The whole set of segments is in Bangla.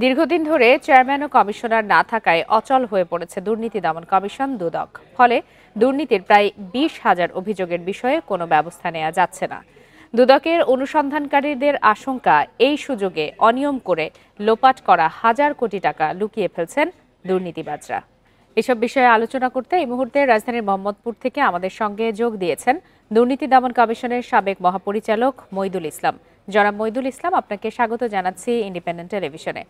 দীর্ঘদিন ধরে চেয়ারম্যান ও কমিশনার না থাকায় অচল হয়ে পড়েছে দুর্নীতি দমন কমিশন দুদক। ফলে দুর্নীতির প্রায় 20,000 অভিযোগের বিষয়ে কোনো ব্যবস্থা নেওয়া যাচ্ছে না। দুদকের অনুসন্ধানকারীদের আশঙ্কা, এই সুযোগে অনিয়ম করে লোপাট করা হাজার কোটি টাকা লুকিয়ে ফেলছেন দুর্নীতিবাজরা। এসব বিষয়ে আলোচনা করতে এই মুহূর্তে রাজধানীর মোহাম্মদপুর থেকে আমাদের সঙ্গে যোগ দিয়েছেন দুর্নীতি দমন কমিশনের সাবেক মহাপরিচালক মইদুল ইসলাম। জনাব মইদুল ইসলাম, আপনাকে স্বাগত জানাচ্ছি ইন্ডিপেন্ডেন্ট টেলিভিশনে।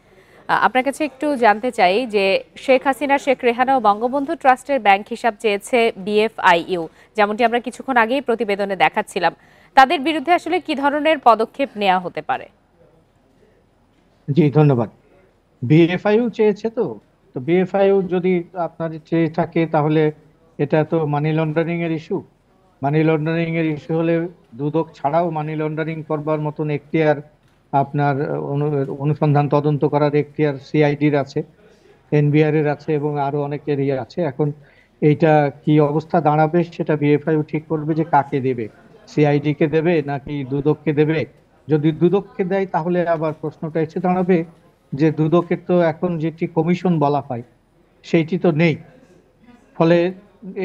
আপনার কাছে একটু জানতে চাই যে শেখ হাসিনা, শেখ রেহানা ও বঙ্গবন্ধু ট্রাস্টের ব্যাংক হিসাব চেয়েছে বিএফআইইউ, যেমনটি আমরা কিছুক্ষণ আগেই প্রতিবেদনে দেখাচ্ছিলাম। তাদের বিরুদ্ধে আসলে কি ধরনের পদক্ষেপ নেওয়া হতে পারে? জি, ধন্যবাদ। বিএফআইইউ চেয়েছে, তো তো বিএফআইইউ যদি আপনার চেয়ে থাকে তাহলে এটা তো মানি লন্ডারিং এর ইস্যু। মানি লন্ডারিং এর ইস্যু হলে দুদক ছাড়াও মানি লন্ডারিং করবার মতন এখতিয়ার আপনার অনুসন্ধান তদন্ত করার এখতিয়ার সিআইডির আছে, এনবিআর এর আছে এবং আরো অনেকেরই আছে। এখন এইটা কি অবস্থা দাঁড়াবে সেটা বিএফআইইউ ঠিক করবে যে কাকে দেবে, সিআইডি কে দেবে নাকি দুদককে দেবে। যদি দুদককে দেয় তাহলে আবার প্রশ্নটা এসে দাঁড়াবে যে দুদকের তো এখন যেটি কমিশন বলা হয় সেইটি তো নেই। ফলে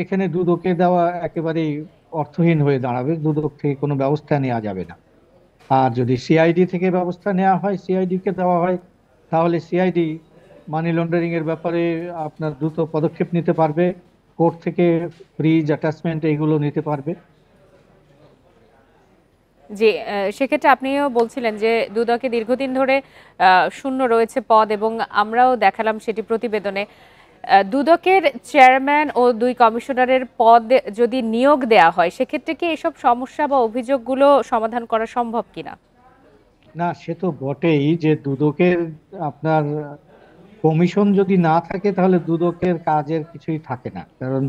এখানে দুদকে দেওয়া একেবারেই অর্থহীন হয়ে দাঁড়াবে, দুদক থেকে কোনো ব্যবস্থা নেওয়া যাবে না। আর যদি সিআইডি থেকে ব্যবস্থা নেওয়া হয়, সিআইডি কে দেওয়া হয়, তাহলে সিআইডি মানি লন্ডারিং এর ব্যাপারে আপনার দ্রুত পদক্ষেপ নিতে পারবে, কোর্ট থেকে ফ্রিজ অ্যাটাচমেন্ট এইগুলো নিতে পারবে। যে সেক্ষেত্রে আপনিও বলছিলেন যে দুদকে দীর্ঘদিন ধরে শূন্য রয়েছে পদ, এবং আমরাও দেখালাম সেটি প্রতিবেদনে। দুদকের চেয়ারম্যান ও 2 কমিশনারের পদ যদি নিয়োগ দেয়া হয়, সেক্ষেত্রে কি এসব সমস্যা বা অভিযোগগুলো সমাধান করা সম্ভব কিনা? না, সে তো বটেই যে দুদকের আপনার কমিশন যদি না থাকে তাহলে দুদকের কাজের কিছুই থাকে না। কারণ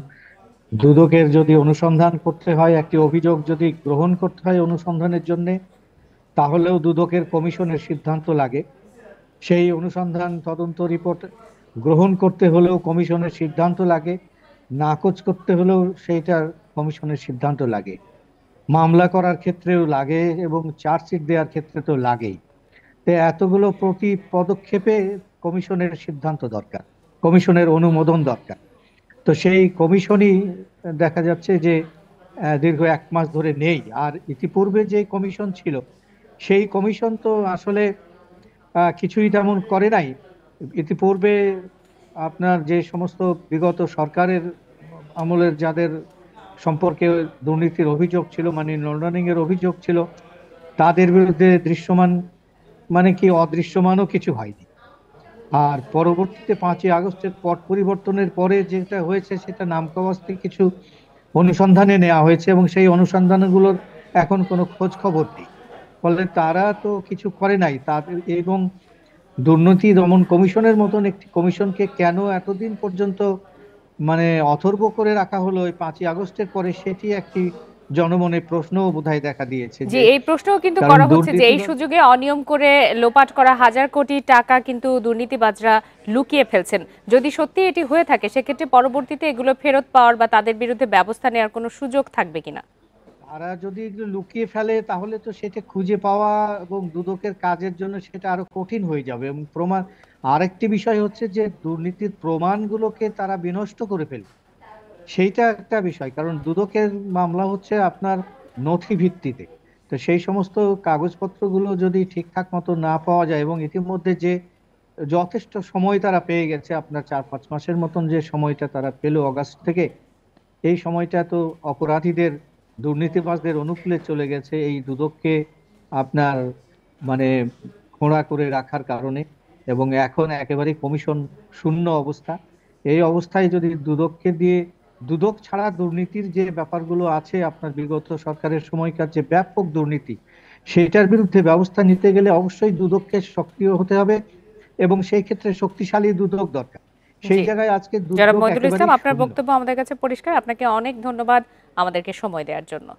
দুদকের যদি অনুসন্ধান করতে হয়, একটি অভিযোগ যদি গ্রহণ করতে হয় অনুসন্ধানের জন্য, তাহলেও দুদকের কমিশনের সিদ্ধান্ত লাগে। সেই অনুসন্ধান তদন্ত রিপোর্ট গ্রহণ করতে হলেও কমিশনের সিদ্ধান্ত লাগে, নাকচ করতে হলেও সেইটার কমিশনের সিদ্ধান্ত লাগে, মামলা করার ক্ষেত্রেও লাগে এবং চার্জশিট দেওয়ার ক্ষেত্রে তো লাগেই। তো এতগুলো প্রতি পদক্ষেপে কমিশনের সিদ্ধান্ত দরকার, কমিশনের অনুমোদন দরকার। তো সেই কমিশনই দেখা যাচ্ছে যে দীর্ঘ 1 মাস ধরে নেই। আর ইতিপূর্বে যে কমিশন ছিল সেই কমিশন তো আসলে কিছুই তেমন করে নাই। ইতিপূর্বে আপনার যে সমস্ত বিগত সরকারের আমলের যাদের সম্পর্কে দুর্নীতির অভিযোগ ছিল, মানি লন্ডারিং এর অভিযোগ ছিল, তাদের বিরুদ্ধে দৃশ্যমান মানে কি অদৃশ্যমানও কিছু হয়নি। আর পরবর্তীতে 5ই আগস্টের পট পরিবর্তনের পরে যেটা হয়েছে সেটা নামকাওয়াস্তে কিছু অনুসন্ধানে নেওয়া হয়েছে এবং সেই অনুসন্ধানগুলোর এখন কোনো খোঁজ খবর নেই। ফলে তারা তো কিছু করে নাই তাদের। এবং দুর্নীতি দমন কমিশনের মতন একটি কমিশনকে কেন এতদিন পর্যন্ত মানে অথর্ব করে রাখা হলো ওই 5ই আগস্টের পরে, সেটি একটি জনমনে প্রশ্নও বোধহয় দেখা দিয়েছে যে যে এই প্রশ্নও কিন্তু কারণ করা হচ্ছে যে দুর্নীতি এই সুযোগে অনিয়ম করে লোপাট করা হাজার কোটি টাকা কিন্তু দুর্নীতিবাজরা লুকিয়ে ফেলছেন। যদি সত্যি এটি হয়ে থাকে, সেক্ষেত্রে পরবর্তীতে এগুলো ফেরত পাওয়ার বা তাদের বিরুদ্ধে ব্যবস্থা নেওয়ার কোনো সুযোগ থাকবে কিনা? তারা যদি এগুলো লুকিয়ে ফেলে তাহলে তো সেটা খুঁজে পাওয়া এবং দুদকের কাজের জন্য সেটা আরো কঠিন হয়ে যাবে। এবং প্রমাণ, আরেকটি বিষয় হচ্ছে যে দুর্নীতির প্রমাণগুলোকে তারা বিনষ্ট করে ফেলবে, সেইটা একটা বিষয়। কারণ দুদকের মামলা হচ্ছে আপনার নথি ভিত্তিতে। তো সেই সমস্ত কাগজপত্রগুলো যদি ঠিকঠাক মতো না পাওয়া যায়, এবং ইতিমধ্যে যে যথেষ্ট সময় তারা পেয়ে গেছে, আপনার 4-5 মাসের মতন যে সময়টা তারা পেলো অগাস্ট থেকে, এই সময়টা তো অপরাধীদের, দুর্নীতিবাজদের অনুকূলে চলে গেছে এই দুদককে আপনার মানে খোঁড়া করে রাখার কারণে। এবং এখন একেবারে কমিশন শূন্য অবস্থা। এই অবস্থায় যদি দুদককে দিয়ে, দুদক ছাড়া দুর্নীতির যে ব্যাপারগুলো আছে আপনার বিগত সরকারের সময়কার যে ব্যাপক দুর্নীতি, সেটার বিরুদ্ধে ব্যবস্থা নিতে গেলে অবশ্যই দুদককে সক্রিয় হতে হবে এবং সেই ক্ষেত্রে শক্তিশালী দুদক দরকার। সেই জি, জায়গায় আজকে জনাব দুদক মইদুল ইসলাম, একেবারেই আপনার শূন্য। বক্তব্য আমাদের কাছে পরিষ্কার। আপনাকে অনেক ধন্যবাদ আমাদেরকে সময় দেওয়ার জন্য।